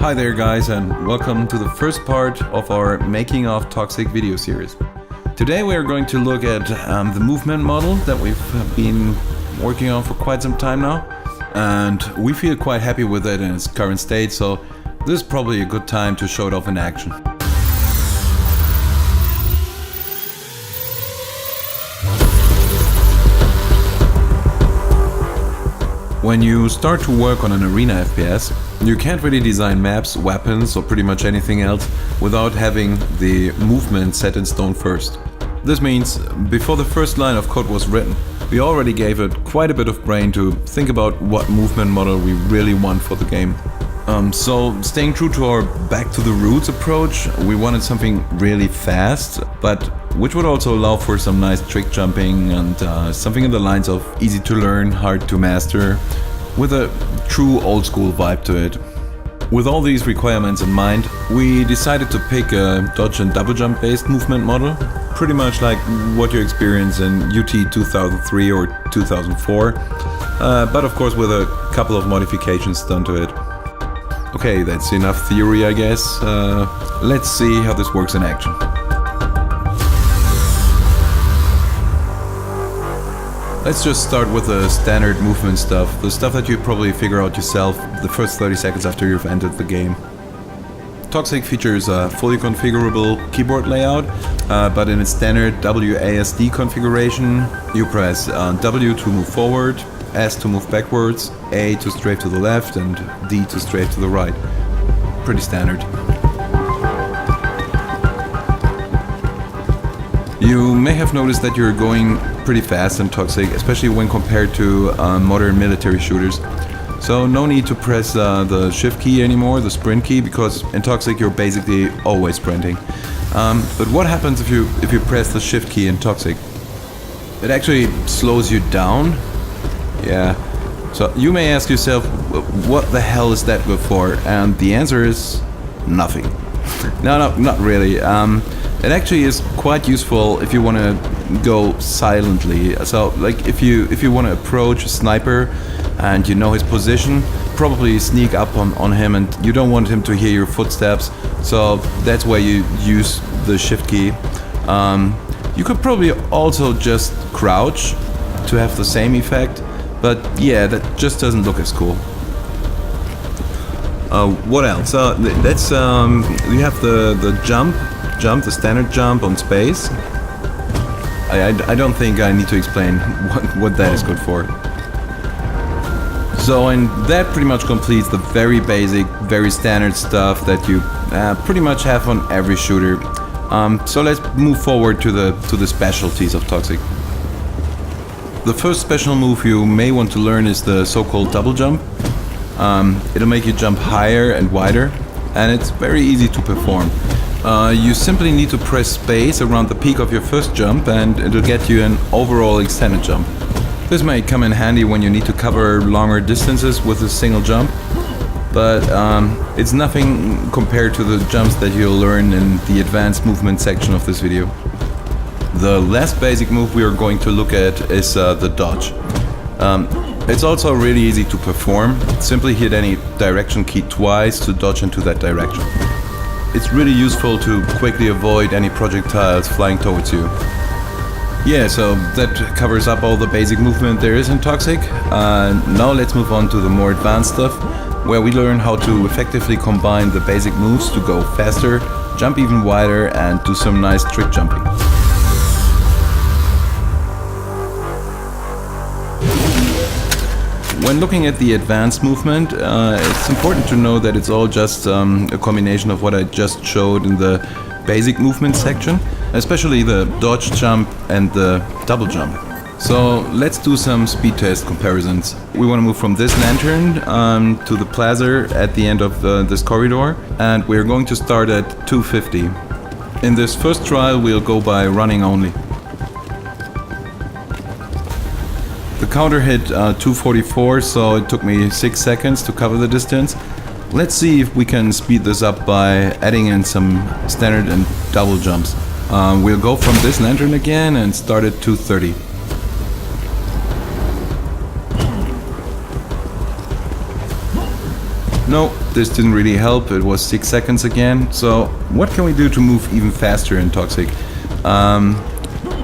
Hi there guys, and welcome to the first part of our Making of TOXIKK video series. Today we are going to look at the movement model that we've been working on for quite some time now, and we feel quite happy with it in its current state, so this is probably a good time to show it off in action. When you start to work on an Arena-FPS, you can't really design maps, weapons, or pretty much anything else without having the movement set in stone first. This means, before the first line of code was written, we already gave it quite a bit of brain to think about what movement model we really want for the game. So, staying true to our back to the roots approach, we wanted something really fast, but which would also allow for some nice trick jumping and something in the lines of easy to learn, hard to master, with a true old school vibe to it. With all these requirements in mind, we decided to pick a dodge and double jump based movement model, pretty much like what you experience in UT 2003 or 2004, but of course with a couple of modifications done to it. Okay, that's enough theory, I guess. Let's see how this works in action. Let's just start with the standard movement stuff, the stuff that you probably figure out yourself the first 30 seconds after you've entered the game. TOXIKK features a fully configurable keyboard layout, but in its standard WASD configuration, you press W to move forward, S to move backwards, A to strafe to the left, and D to strafe to the right. Pretty standard. You may have noticed that you're going pretty fast in TOXIKK, especially when compared to modern military shooters. So no need to press the shift key anymore, the sprint key, because in TOXIKK you're basically always sprinting. But what happens if you press the shift key in TOXIKK? It actually slows you down. Yeah. So you may ask yourself, what the hell is that good for? And the answer is nothing. No, not really. It actually is quite useful if you want to go silently. So, like if you want to approach a sniper and you know his position, probably sneak up on him, and you don't want him to hear your footsteps. So that's where you use the shift key. You could probably also just crouch to have the same effect, but yeah, that just doesn't look as cool. What else? That's you have the jump, the standard jump on space. I don't think I need to explain what that is good for. So, and that pretty much completes the very basic, very standard stuff that you pretty much have on every shooter. So let's move forward to the specialties of TOXIKK. The first special move you may want to learn is the so-called double jump. It'll make you jump higher and wider, and it's very easy to perform. You simply need to press space around the peak of your first jump, and it'll get you an overall extended jump. This may come in handy when you need to cover longer distances with a single jump, but it's nothing compared to the jumps that you'll learn in the advanced movement section of this video. The last basic move we are going to look at is the dodge. It's also really easy to perform. Simply hit any direction key twice to dodge into that direction. It's really useful to quickly avoid any projectiles flying towards you. Yeah, so that covers up all the basic movement there is in TOXIKK. Now let's move on to the more advanced stuff, where we learn how to effectively combine the basic moves to go faster, jump even wider, and do some nice trick jumping. When looking at the advanced movement, it's important to know that it's all just a combination of what I just showed in the basic movement section, especially the dodge jump and the double jump. So let's do some speed test comparisons. We want to move from this lantern to the plaza at the end of this corridor, and we're going to start at 250. In this first trial we'll go by running only. The counter hit 244, so it took me 6 seconds to cover the distance. Let's see if we can speed this up by adding in some standard and double jumps. We'll go from this lantern again and start at 230. No, this didn't really help. It was 6 seconds again. So what can we do to move even faster in TOXIKK?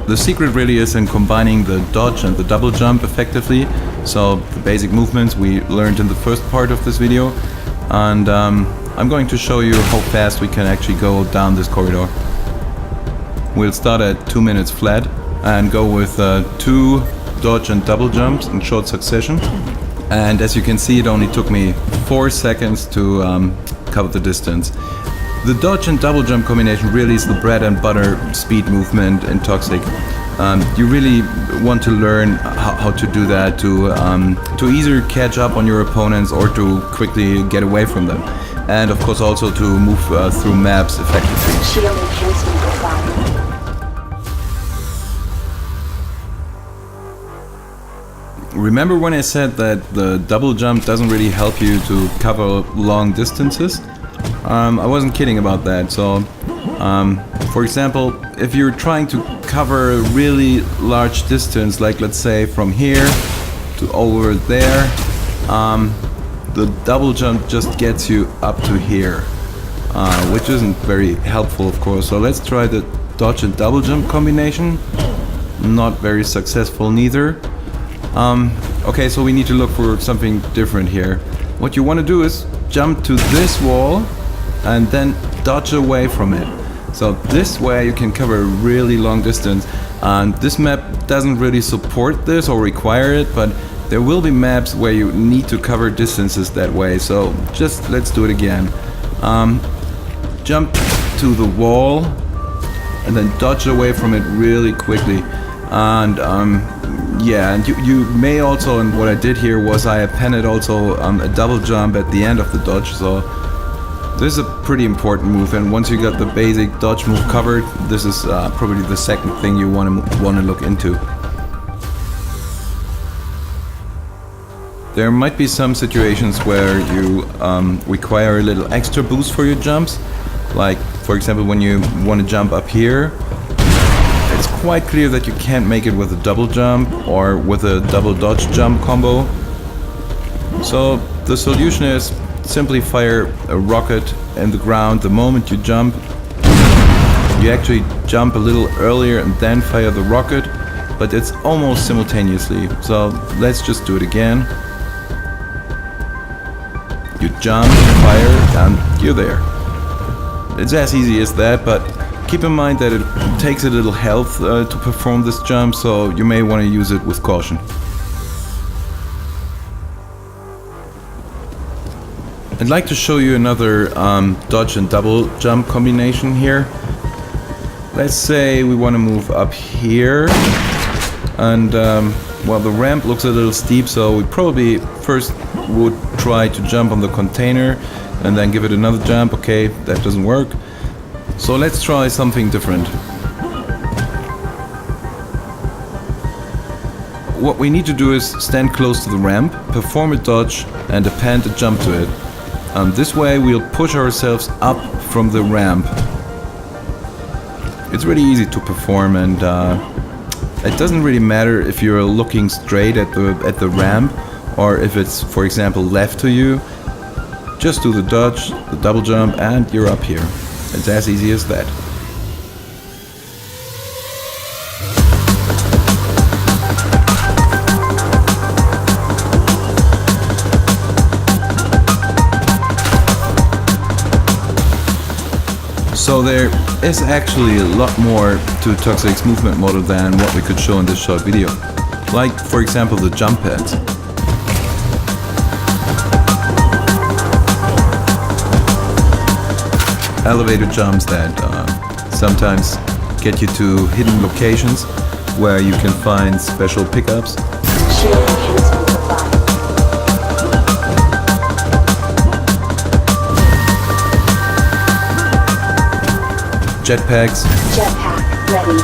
The secret really is in combining the dodge and the double jump effectively. So the basic movements we learned in the first part of this video. And I'm going to show you how fast we can actually go down this corridor. We'll start at 2 minutes flat and go with 2 dodge and double jumps in short succession. And as you can see, it only took me 4 seconds to cover the distance. The dodge and double jump combination really is the bread and butter speed movement in TOXIKK. You really want to learn how to do that to either catch up on your opponents or to quickly get away from them. And of course also to move through maps effectively. Shield enhancement required. Remember when I said that the double jump doesn't really help you to cover long distances? I wasn't kidding about that. So, for example, if you're trying to cover a really large distance, like let's say from here to over there, the double jump just gets you up to here, which isn't very helpful, of course. So let's try the dodge and double jump combination. Not very successful neither. Okay, so we need to look for something different here. What you want to do is jump to this wall and then dodge away from it. So this way you can cover a really long distance. And this map doesn't really support this or require it, but there will be maps where you need to cover distances that way. So just let's do it again. Jump to the wall and then dodge away from it really quickly. And yeah, and you may also, and what I did here was I appended also a double jump at the end of the dodge. So this is a pretty important move, and once you got the basic dodge move covered, this is probably the second thing you want to look into. There might be some situations where you require a little extra boost for your jumps, like for example when you want to jump up here. It's quite clear that you can't make it with a double jump or with a double dodge jump combo. So the solution is simply fire a rocket in the ground the moment you jump. You actually jump a little earlier and then fire the rocket, but it's almost simultaneously. So let's just do it again. You jump, fire, and you're there. It's as easy as that, but keep in mind that it takes a little health to perform this jump, so you may want to use it with caution. I'd like to show you another dodge and double jump combination here. Let's say we want to move up here, and well, the ramp looks a little steep, so we probably first would try to jump on the container and then give it another jump. Okay, that doesn't work. So let's try something different. What we need to do is stand close to the ramp, perform a dodge and append a jump to it. This way we'll push ourselves up from the ramp. It's really easy to perform, and it doesn't really matter if you're looking straight at the ramp or if it's, for example, left to you. Just do the dodge, the double jump, and you're up here. It's as easy as that. So there is actually a lot more to TOXIKK's movement model than what we could show in this short video. Like, for example, the jump pads. Elevator jumps that sometimes get you to hidden locations where you can find special pickups. Jetpacks. Jetpack ready.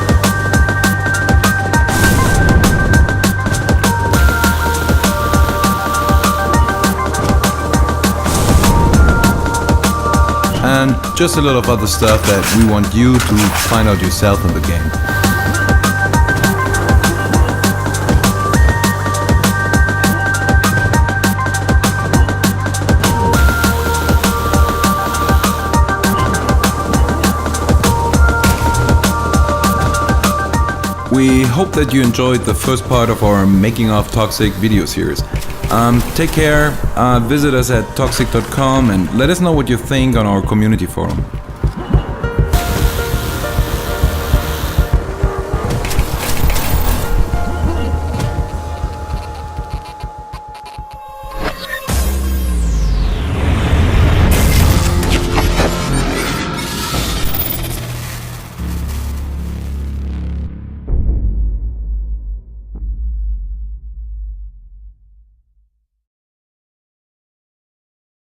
And just a lot of other stuff that we want you to find out yourself in the game. We hope that you enjoyed the first part of our Making of Toxic video series. Take care, visit us at toxic.com and let us know what you think on our community forum.